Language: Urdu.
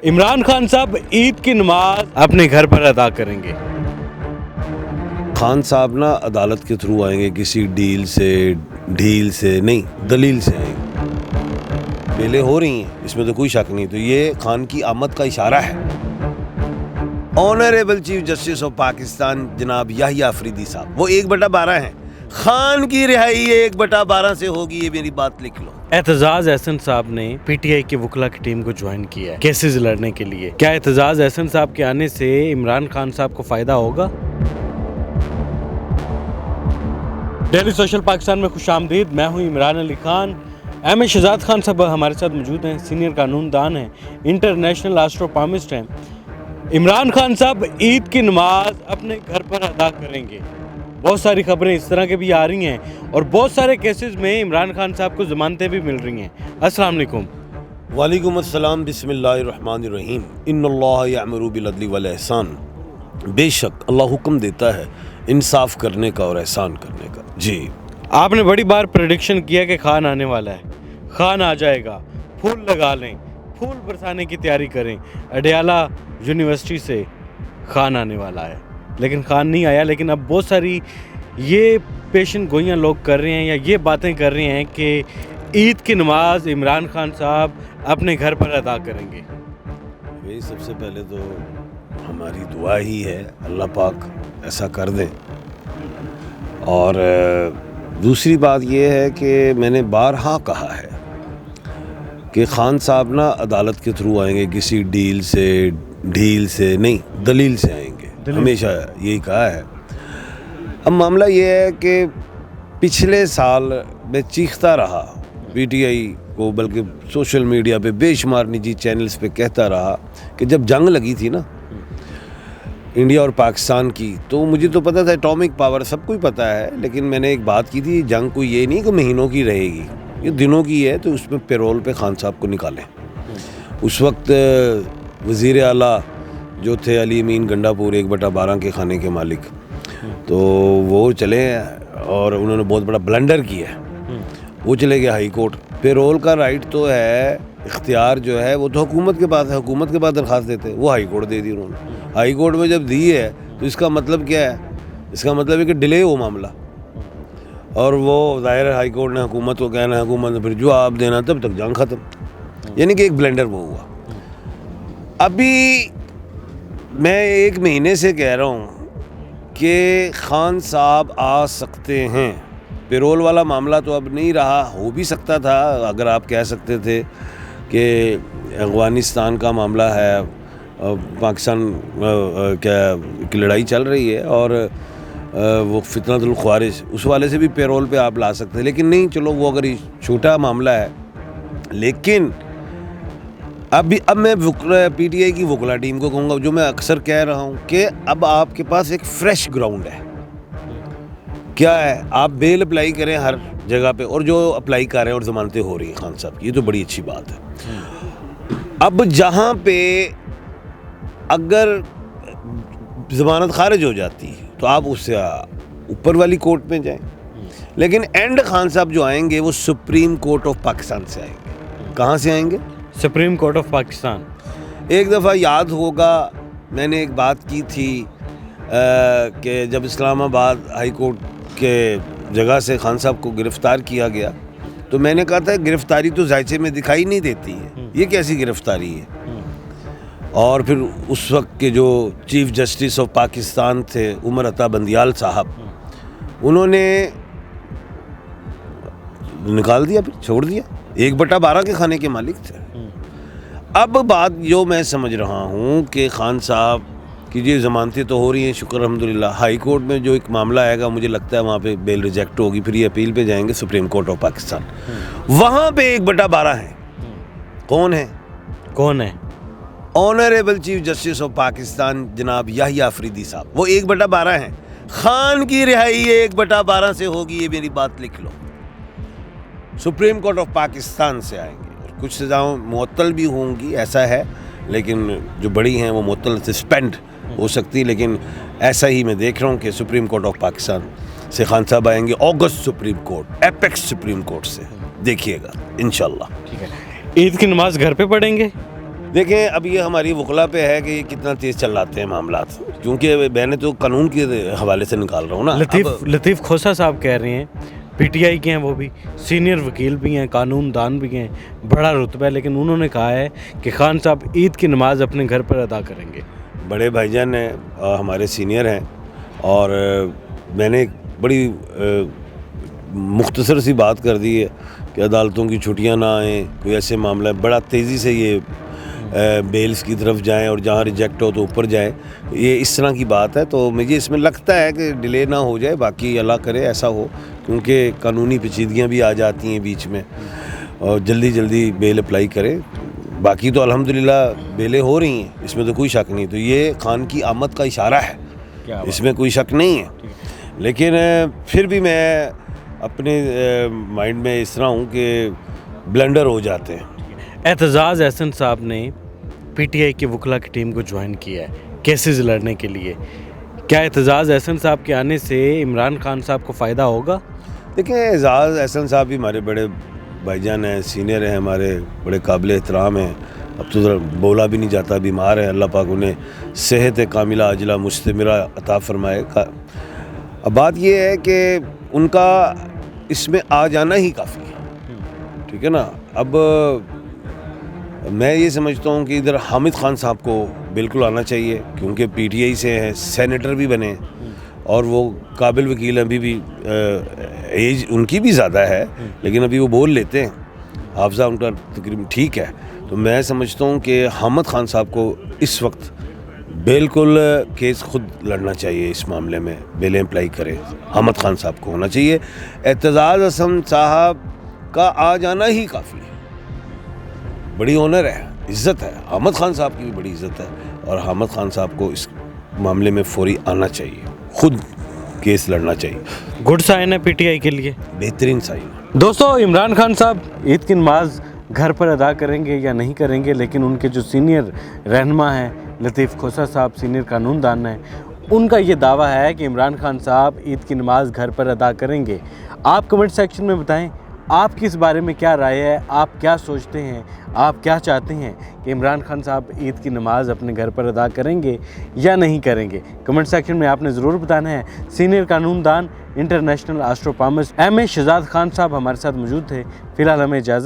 عمران خان صاحب عید کی نماز اپنے گھر پر ادا کریں گے۔ خان صاحب نا عدالت کے تھرو آئیں گے، کسی ڈیل سے نہیں، دلیل سے آئیں گے۔ بیلیں ہو رہی ہیں، اس میں تو کوئی شک نہیں، تو یہ خان کی آمد کا اشارہ ہے۔ Honourable chief justice of Pakistan جناب یحییٰ آفریدی صاحب وہ 1/12 ہیں۔ خان کی رہائی 1/12 سے ہوگی، یہ میری بات لکھ لو۔ اعتزاز احسن صاحب نے پی ٹی آئی کی وکلا کی ٹیم کو جوائن کیا ہے کیسز لڑنے کے لیے۔ کیا اعتزاز احسن صاحب کے آنے سے عمران خان صاحب کو فائدہ ہوگا؟ ڈیلی سوشل پاکستان میں خوش آمدید، میں ہوں عمران علی خان۔ ایم اے شہزاد خان صاحب ہمارے ساتھ موجود ہیں، سینئر قانون دان ہیں، انٹرنیشنل آسٹروپامسٹ ہیں۔ عمران خان صاحب عید کی نماز اپنے گھر پر ادا کریں گے۔ بہت ساری خبریں اس طرح کے بھی آ رہی ہیں اور بہت سارے کیسز میں عمران خان صاحب کو ضمانتیں بھی مل رہی ہیں۔ السلام علیکم۔ وعلیکم السلام، بسم اللہ الرحمن الرحیم۔ ان اللہ یأمر بالعدل والاحسان، بے شک اللہ حکم دیتا ہے انصاف کرنے کا اور احسان کرنے کا۔ جی، آپ نے بڑی بار پریڈکشن کیا کہ خان آنے والا ہے، خان آ جائے گا، پھول لگا لیں، پھول برسانے کی تیاری کریں۔ اڈیالہ یونیورسٹی سے خان آنے والا ہے، لیکن خان نہیں آیا۔ لیکن اب بہت ساری یہ پیشن گوئیاں لوگ کر رہے ہیں یا یہ باتیں کر رہے ہیں کہ عید کی نماز عمران خان صاحب اپنے گھر پر ادا کریں گے۔ یہ سب سے پہلے تو ہماری دعا ہی ہے اللہ پاک ایسا کر دیں، اور دوسری بات یہ ہے کہ میں نے بارہا کہا ہے کہ خان صاحب نا عدالت کے تھرو آئیں گے، کسی ڈیل سے نہیں، دلیل سے آئیں گے، ہمیشہ یہی کہا ہے۔ اب معاملہ یہ ہے کہ پچھلے سال میں چیختا رہا پی ٹی آئی کو، بلکہ سوشل میڈیا پہ بے شمار نجی چینلز پہ کہتا رہا کہ جب جنگ لگی تھی نا انڈیا اور پاکستان کی، تو مجھے تو پتہ تھا ایٹامک پاور، سب کو ہی پتہ ہے، لیکن میں نے ایک بات کی تھی، جنگ کوئی یہ نہیں کہ مہینوں کی رہے گی، یہ دنوں کی ہے، تو اس میں پیرول پہ خان صاحب کو نکالیں۔ اس وقت وزیر اعلیٰ جو تھے علی امین گنڈا پور 1/12 کے کھانے کے مالک، تو وہ چلے اور انہوں نے بہت بڑا بلنڈر کیا ہے، وہ چلے گئے ہائی کورٹ۔ پیرول کا رائٹ تو ہے، اختیار جو ہے وہ تو حکومت کے پاس ہے، حکومت کے پاس درخواست دیتے، وہ ہائی کورٹ دے دی انہوں نے۔ ہائی کورٹ میں جب دی ہے تو اس کا مطلب کیا ہے؟ اس کا مطلب ہے کہ ڈیلے ہو معاملہ، اور وہ ظاہر ہے ہائی کورٹ نے حکومت کو کہنا ہے، حکومت نے پھر جواب دینا، تب تک جنگ ختم، یعنی کہ ایک بلنڈر وہ ہوا۔ ابھی میں 1 مہینے سے کہہ رہا ہوں کہ خان صاحب آ سکتے ہیں، پیرول والا معاملہ تو اب نہیں رہا، ہو بھی سکتا تھا، اگر آپ کہہ سکتے تھے کہ افغانستان کا معاملہ ہے، پاکستان کی لڑائی چل رہی ہے اور وہ فتنۃ الخوارج، اس والے سے بھی پیرول پہ آپ لا سکتے ہیں، لیکن نہیں، چلو وہ اگر چھوٹا معاملہ ہے۔ لیکن اب میں پی ٹی آئی کی وکلا ٹیم کو کہوں گا، جو میں اکثر کہہ رہا ہوں، کہ اب آپ کے پاس ایک فریش گراؤنڈ ہے۔ کیا ہے؟ آپ بیل اپلائی کریں ہر جگہ پہ، اور جو اپلائی کر رہے ہیں اور ضمانتیں ہو رہی ہیں خان صاحب کی، یہ تو بڑی اچھی بات ہے۔ اب جہاں پہ اگر ضمانت خارج ہو جاتی ہے تو آپ اس سے اوپر والی کورٹ میں جائیں، لیکن اینڈ خان صاحب جو آئیں گے وہ سپریم کورٹ آف پاکستان سے آئیں گے۔ کہاں سے آئیں گے؟ Supreme court of Pakistan. ایک دفعہ یاد ہوگا میں نے ایک بات کی تھی کہ جب اسلام آباد ہائی کورٹ کے جگہ سے خان صاحب کو گرفتار کیا گیا، تو میں نے کہا تھا گرفتاری تو ذائچے میں دکھائی نہیں دیتی ہے، یہ کیسی گرفتاری ہے؟ اور پھر اس وقت کے جو چیف جسٹس آف پاکستان تھے عمر عطا بندیال صاحب، انہوں نے نکال دیا، پھر چھوڑ دیا، 1/12 کے کھانے کے مالک تھے۔ اب بات جو میں سمجھ رہا ہوں کہ خان صاحب کی جو ضمانتیں تو ہو رہی ہیں، شکر الحمدللہ، ہائی کورٹ میں جو ایک معاملہ آئے گا مجھے لگتا ہے وہاں پہ بیل ریجیکٹ ہوگی، پھر یہ اپیل پہ جائیں گے سپریم کورٹ آف پاکستان، وہاں پہ 1/12 ہیں۔ کون ہے؟ Honourable chief justice of Pakistan جناب یحییٰ آفریدی صاحب وہ 1/12 ہیں۔ خان کی رہائی 1/12 سے ہوگی، یہ میری بات لکھ لو۔ سپریم کورٹ آف پاکستان سے آئیں گے، اور کچھ سزاؤں معطل بھی ہوں گی، ایسا ہے، لیکن جو بڑی ہیں وہ معطل سسپینڈ ہو سکتی، لیکن ایسا ہی میں دیکھ رہا ہوں کہ سپریم کورٹ آف پاکستان سے خان صاحب آئیں گے، August supreme court, apex supreme court سے، دیکھیے گا انشاءاللہ۔ ٹھیک ہے، عید کی نماز گھر پہ پڑھیں گے؟ دیکھیں اب یہ ہماری وکلا پہ ہے کہ یہ کتنا تیز چلاتے ہیں معاملات، کیونکہ میں نے تو قانون کے حوالے سے نکال رہا ہوں نا. لطیف کھوسہ صاحب کہہ رہے ہیں، پی ٹی آئی کے ہیں، وہ بھی سینئر وکیل بھی ہیں، قانون دان بھی ہیں، بڑا رتبہ ہے، لیکن انہوں نے کہا ہے کہ خان صاحب عید کی نماز اپنے گھر پر ادا کریں گے. بڑے بھائی جان ہیں، ہمارے سینئر ہیں، اور میں نے ایک بڑی مختصر سی بات کر دی ہے کہ عدالتوں کی چھٹیاں نہ آئیں، کوئی ایسے معاملہ ہے، بڑا تیزی سے یہ بیلز کی طرف جائیں اور جہاں ریجیکٹ ہو تو اوپر جائیں، یہ اس طرح کی بات ہے. تو مجھے اس میں لگتا ہے کہ ڈیلے نہ ہو جائے، باقی اللہ کرے ایسا ہو، کیونکہ قانونی پیچیدگیاں بھی آ جاتی ہیں بیچ میں، اور جلدی بیل اپلائی کرے. باقی تو الحمدللہ بیلیں ہو رہی ہیں، اس میں تو کوئی شک نہیں. تو یہ خان کی آمد کا اشارہ ہے، اس میں کوئی شک نہیں ہے. لیکن پھر بھی میں اپنے مائنڈ میں اس طرح ہوں کہ بلنڈر ہو جاتے ہیں. اعتزاز احسن صاحب نے پی ٹی آئی کی وکلا کی ٹیم کو جوائن کیا ہے کیسز لڑنے کے لیے. کیا اعتزاز احسن صاحب کے آنے سے عمران خان صاحب کو فائدہ ہوگا؟ دیکھیں اعزاز احسن صاحب بھی ہمارے بڑے بھائی جان ہیں، سینئر ہیں، ہمارے بڑے قابل احترام ہیں. اب تو ذرا بولا بھی نہیں جاتا، بیمار ہے، اللہ پاک انہیں صحت کاملہ عاجلہ مستمرہ عطا فرمائے. اب بات یہ ہے کہ ان کا اس میں آ جانا ہی کافی ہے، ٹھیک ہے نا. اب میں یہ سمجھتا ہوں کہ ادھر حامد خان صاحب کو بالکل آنا چاہیے، کیونکہ پی ٹی آئی سے ہیں، سینیٹر بھی بنے، اور وہ قابل وکیل ہیں. ابھی بھی ایج ان کی بھی زیادہ ہے، لیکن ابھی وہ بول لیتے ہیں، حافظہ ان کا تقریباً ٹھیک ہے. تو میں سمجھتا ہوں کہ حامد خان صاحب کو اس وقت بالکل کیس خود لڑنا چاہیے. اس معاملے میں بیلیں اپلائی کرے، حامد خان صاحب کو ہونا چاہیے. اعتزاز احسن صاحب کا آ جانا ہی کافی ہے، بڑی آنر ہے، عزت ہے. حامد خان صاحب کی بھی بڑی عزت ہے، اور حامد خان صاحب کو اس معاملے میں فوری آنا چاہیے، خود کیس لڑنا چاہیے. گڈ سائن ہے پی ٹی آئی کے لیے، بہترین سائن. دوستو عمران خان صاحب عید کی نماز گھر پر ادا کریں گے یا نہیں کریں گے، لیکن ان کے جو سینئر رہنما ہیں لطیف کھوسہ صاحب، سینئر قانون دان ہیں، ان کا یہ دعویٰ ہے کہ عمران خان صاحب عید کی نماز گھر پر ادا کریں گے. آپ کمنٹ سیکشن میں بتائیں آپ کی اس بارے میں کیا رائے ہے، آپ کیا سوچتے ہیں، آپ کیا چاہتے ہیں کہ عمران خان صاحب عید کی نماز اپنے گھر پر ادا کریں گے یا نہیں کریں گے. کمنٹ سیکشن میں آپ نے ضرور بتانا ہے. سینئر قانون دان، انٹرنیشنل آسٹروپامسٹ ایم اے شہزاد خان صاحب ہمارے ساتھ موجود تھے. فی الحال ہمیں اجازت